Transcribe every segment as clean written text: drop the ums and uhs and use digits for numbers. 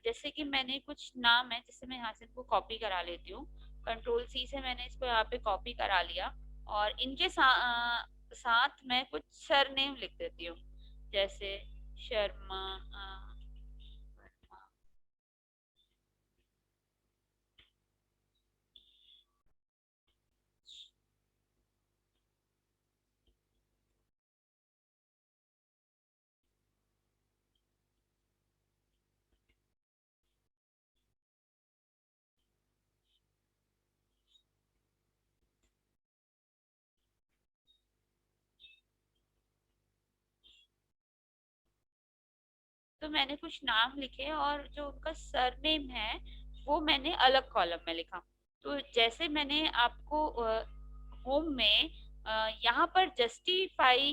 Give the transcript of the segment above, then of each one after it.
जैसे कि मैंने कुछ नाम है, जैसे मैं यहाँ से इनको कॉपी करा लेती हूँ। कंट्रोल सी से मैंने इसको यहाँ पे कॉपी करा लिया और इनके साथ मैं कुछ सरनेम लिख देती हूँ, जैसे शर्मा। तो मैंने कुछ नाम लिखे और जो उनका सरनेम है वो मैंने अलग कॉलम में लिखा। तो जैसे मैंने आपको होम में यहाँ पर जस्टिफाई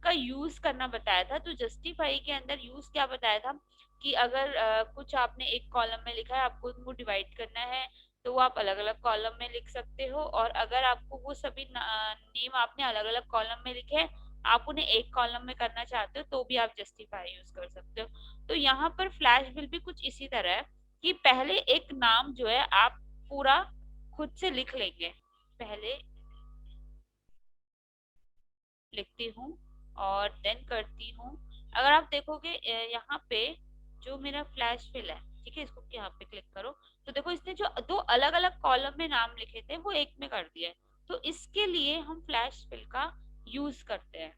का यूज करना बताया था, तो जस्टिफाई के अंदर यूज क्या बताया था कि अगर कुछ आपने एक कॉलम में लिखा है, आपको उनको डिवाइड करना है, तो वो आप अलग अलग कॉलम में लिख सकते हो। और अगर आपको वो सभी नेम आपने अलग अलग कॉलम में लिखे हैं, आप उन्हें एक कॉलम में करना चाहते हो, तो भी आप जस्टिफाई यूज कर सकते हो। तो यहाँ पर फ्लैश बिल भी कुछ इसी तरह है कि पहले एक नाम जो है आप पूरा खुद से लिख लेंगे। पहले लिखती हूँ और देन करती हूँ। अगर आप देखोगे यहाँ पे जो मेरा फ्लैश फिल है, ठीक है, इसको यहाँ पे क्लिक करो, तो देखो इसने जो दो अलग अलग कॉलम में नाम लिखे थे वो एक में कर दिया है। तो इसके लिए हम फ्लैश फिल का यूज करते हैं।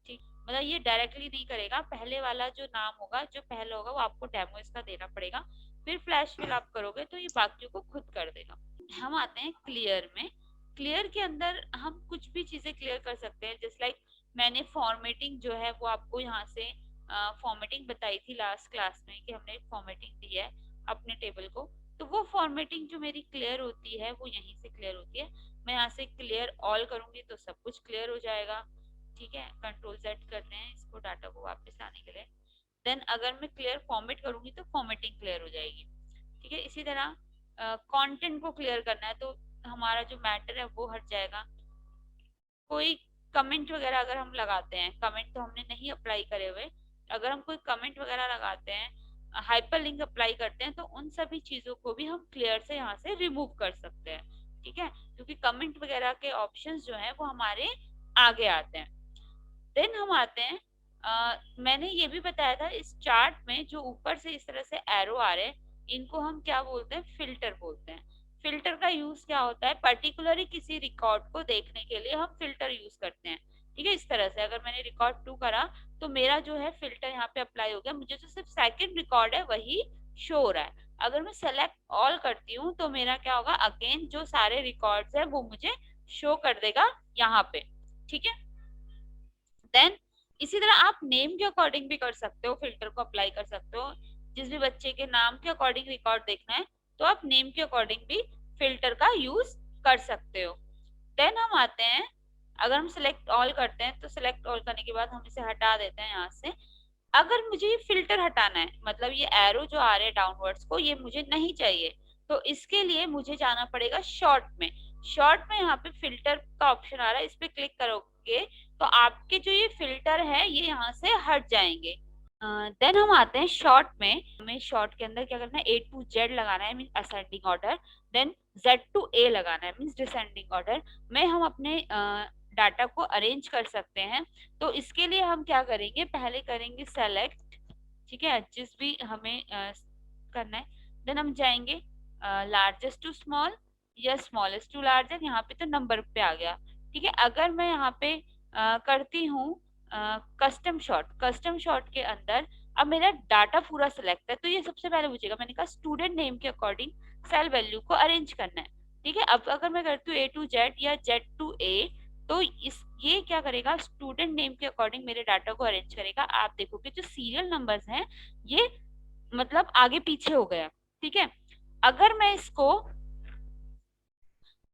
ठीक, मतलब ये डायरेक्टली नहीं करेगा, पहले वाला जो नाम होगा, जो पहले होगा, वो आपको डेमो इसका देना पड़ेगा। फिर फ्लैश फिल आप करोगे तो ये बाकियों को खुद कर देगा। हम आते हैं क्लियर में। क्लियर के अंदर हम कुछ भी चीजें क्लियर कर सकते हैं, जस्ट लाइक मैंने फॉर्मेटिंग जो है वो आपको यहाँ से फॉर्मेटिंग बताई थी लास्ट क्लास में कि हमने फॉर्मेटिंग दी है अपने टेबल को। तो वो फॉर्मेटिंग जो मेरी क्लियर होती है वो यहीं से क्लियर होती है। मैं यहाँ से क्लियर ऑल करूंगी तो सब कुछ क्लियर हो जाएगा। ठीक है, कंट्रोल जेड करते हैं इसको डाटा को वापस लाने के लिए। देन अगर मैं क्लियर फॉर्मेट करूंगी तो फॉर्मेटिंग क्लियर हो जाएगी। ठीक है, इसी तरह कंटेंट को क्लियर करना है तो हमारा जो मैटर है वो हट जाएगा। कोई कमेंट वगैरह अगर हम लगाते हैं, कमेंट तो हमने नहीं अप्लाई करे हुए, अगर हम कोई कमेंट वगैरह लगाते हैं, हाइपर लिंक अप्लाई करते हैं, तो उन सभी चीजों को भी हम क्लियर से यहाँ से रिमूव कर सकते हैं। ठीक है, क्योंकि कमेंट वगैरह के ऑप्शंस जो है वो हमारे आगे आते हैं। देन हम आते हैं मैंने ये भी बताया था इस चार्ट में जो ऊपर से इस तरह से एरो आ रहे हैं, इनको हम क्या बोलते हैं, फिल्टर बोलते हैं। फिल्टर का यूज क्या होता है, पर्टिकुलरली किसी रिकॉर्ड को देखने के लिए हम फिल्टर यूज करते हैं। ठीक है, इस तरह से अगर मैंने रिकॉर्ड 2 करा तो मेरा जो है फिल्टर यहाँ पे अप्लाई हो गया, मुझे जो सिर्फ सेकंड रिकॉर्ड है वही शो हो रहा है। अगर मैं सेलेक्ट ऑल करती हूँ तो मेरा क्या होगा, अगेन जो सारे रिकॉर्ड्स है वो मुझे शो कर देगा यहाँ पे। ठीक है, देन इसी तरह आप नेम के अकॉर्डिंग भी कर सकते हो, फिल्टर को अप्लाई कर सकते हो। जिस भी बच्चे के नाम के अकॉर्डिंग रिकॉर्ड देखना है तो आप नेम के अकॉर्डिंग भी फिल्टर का यूज कर सकते हो। देन हम आते हैं, अगर हम सिलेक्ट ऑल करते हैं तो सिलेक्ट ऑल करने के बाद हम इसे हटा देते हैं यहाँ से। अगर मुझे ये फिल्टर हटाना है, मतलब ये एरो जो आ रहे हैं डाउनवर्ड्स को, ये मुझे नहीं चाहिए, तो इसके लिए मुझे जाना पड़ेगा शॉर्ट में। शॉर्ट में यहाँ पे फिल्टर का ऑप्शन आ रहा है, इस पे क्लिक करोगे तो आपके जो ये फिल्टर है ये यहाँ से हट जाएंगे। देन हम आते हैं शॉर्ट में। हमें शॉर्ट के अंदर क्या करना है, ए टू जेड लगाना है, mean ascending order. Then Z to A लगाना है, मीन्स डिसेंडिंग ऑर्डर में हम अपने डाटा को अरेंज कर सकते हैं। तो इसके लिए हम क्या करेंगे, पहले करेंगे सेलेक्ट। ठीक है, जिस भी हमें करना है, देन हम जाएंगे लार्जेस्ट टू स्मॉल या स्मॉलेस्ट टू लार्जेस्ट, यहाँ पे तो नंबर पे आ गया। ठीक है, अगर मैं यहाँ पे करती हूँ कस्टम शॉट, कस्टम शॉट के अंदर अब मेरा डाटा पूरा सिलेक्ट है, तो ये सबसे पहले पूछेगा, मैंने कहा स्टूडेंट नेम के अकॉर्डिंग सेल वैल्यू को अरेंज करना है। ठीक है, अब अगर मैं करती हूँ ए टू जेड या जेड टू ए, तो इस ये क्या करेगा, स्टूडेंट नेम के अकॉर्डिंग मेरे डाटा को अरेंज करेगा। आप देखोगे जो सीरियल नंबर्स हैं ये मतलब आगे पीछे हो गया। ठीक है, अगर मैं इसको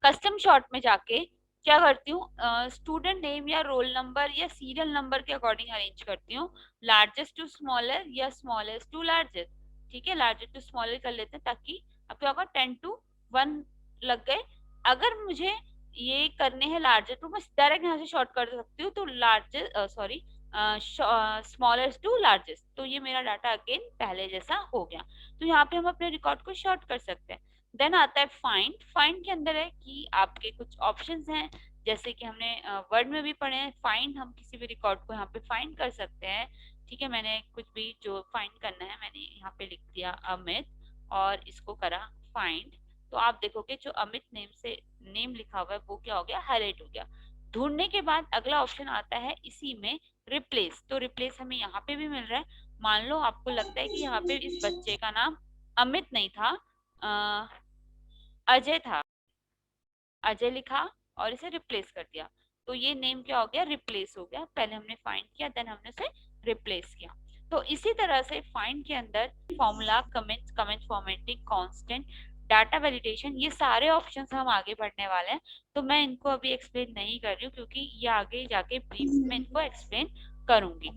कस्टम शॉट में जाके क्या करती हूँ, स्टूडेंट नेम या रोल नंबर या सीरियल नंबर के अकॉर्डिंग अरेंज करती हूँ, लार्जेस्ट टू स्मॉलर या स्मॉलेस्ट टू लार्जेस्ट। ठीक है, लार्जेस्ट टू स्मॉलर कर लेते हैं ताकि अब क्या होगा, 10 to 1 लग गए। अगर मुझे ये करने हैं लार्जेस्ट, तो मैं डायरेक्ट यहाँ से शॉर्ट कर सकती हूँ, तो largest, sorry, smallest to largest, तो ये मेरा डाटा अगेन पहले जैसा हो गया। तो यहाँ पे हम अपने रिकॉर्ड को शॉर्ट कर सकते हैं। देन आता है फाइंड। फाइंड के अंदर है कि आपके कुछ ऑप्शंस हैं, जैसे कि हमने वर्ड में भी पढ़े हैं, फाइंड हम किसी भी रिकॉर्ड को यहाँ पे फाइंड कर सकते हैं। ठीक है, मैंने कुछ भी जो फाइंड करना है मैंने यहाँ पे लिख दिया अमित और इसको करा फाइंड। तो आप देखोगे जो अमित नेम से नेम लिखा हुआ है वो क्या हो गया, हाईलाइट हो गया। ढूंढने के बाद अगला ऑप्शन आता है इसी में रिप्लेस। तो रिप्लेस हमें यहाँ पे भी मिल रहा है। मान लो आपको लगता है कि यहाँ पे इस बच्चे का नाम अमित नहीं था, अजय था, अजय लिखा और इसे रिप्लेस कर दिया, तो ये नेम क्या हो गया, रिप्लेस हो गया। पहले हमने फाइंड किया, देन हमने उसे रिप्लेस किया। तो इसी तरह से फाइंड के अंदर formula, comment, comment formatting, constant, data validation, ये सारे ऑप्शंस हम आगे बढ़ने वाले हैं। तो मैं इनको अभी एक्सप्लेन नहीं कर रही हूँ क्योंकि ये आगे जाके ब्रीफ में इनको एक्सप्लेन करूंगी।